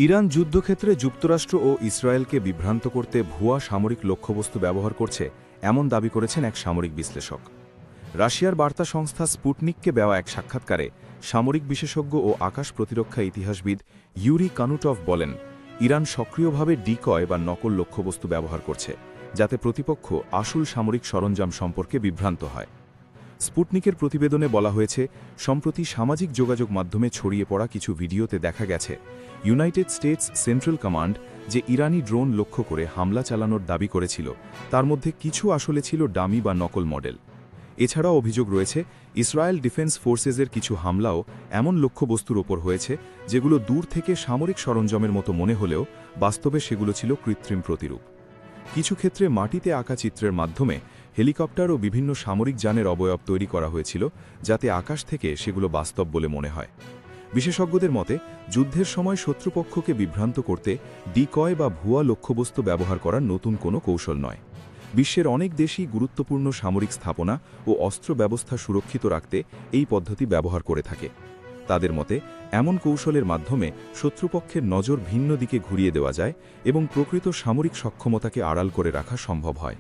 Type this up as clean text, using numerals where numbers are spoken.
Iran যুদ্ধক্ষেত্রে যুক্তরাষ্ট্র ও ইসরায়েলকে বিভ্রান্ত করতে ভুয়া সামরিক লক্ষ্যবস্তু ব্যবহার করছে এমন দাবি করেছেন এক সামরিক বিশ্লেষক। রাশিয়ার বার্তা সংস্থা স্পুটনিককে দেওয়া এক সাক্ষাৎকারে সামরিক বিশেষজ্ঞ ও আকাশ প্রতিরক্ষা ইতিহাসবিদ ইউরি কানুটভ বলেন, ইরান সক্রিয়ভাবে ডিকয় বা নকল লক্ষ্যবস্তু ব্যবহার করছে, যাতে প্রতিপক্ষ আসল সামরিক সরঞ্জাম সম্পর্কে বিভ্রান্ত হয়। স্পুটনিকের প্রতিবেদনে বলা হয়েছে, সম্প্রতি সামাজিক যোগাযোগ মাধ্যমে ছড়িয়ে পড়া কিছু ভিডিওতে দেখা গেছে ইউনাইটেড স্টেটস সেন্ট্রাল কমান্ড যে ইরানি ড্রোন লক্ষ্য করে হামলা চালানোর দাবি করেছিল, তার মধ্যে কিছু আসলে ছিল ডামি বা নকল মডেল। এছাড়াও অভিযোগ রয়েছে ইসরায়েল ডিফেন্স ফোর্সেসের কিছু হামলাও এমন লক্ষ্যবস্তুর ওপর হয়েছে যেগুলো দূর থেকে সামরিক সরঞ্জামের মতো মনে হলেও বাস্তবে সেগুলো ছিল কৃত্রিম প্রতিরূপ। কিছু ক্ষেত্রে মাটিতে আঁকা চিত্রের মাধ্যমে হেলিকপ্টার ও বিভিন্ন সামরিক যানের অবয়ব তৈরি করা হয়েছিল, যাতে আকাশ থেকে সেগুলো বাস্তব বলে মনে হয়। বিশেষজ্ঞদের মতে, যুদ্ধের সময় শত্রুপক্ষকে বিভ্রান্ত করতে ডিকয় বা ভুয়া লক্ষ্যবস্তু ব্যবহার করা নতুন কোনো কৌশল নয়। বিশ্বের অনেক দেশই গুরুত্বপূর্ণ সামরিক স্থাপনা ও অস্ত্র ব্যবস্থা সুরক্ষিত রাখতে এই পদ্ধতি ব্যবহার করে থাকে। তাদের মতে, এমন কৌশলের মাধ্যমে শত্রুপক্ষের নজর ভিন্ন দিকে ঘুরিয়ে দেওয়া যায় এবং প্রকৃত সামরিক সক্ষমতাকে আড়াল করে রাখা সম্ভব হয়।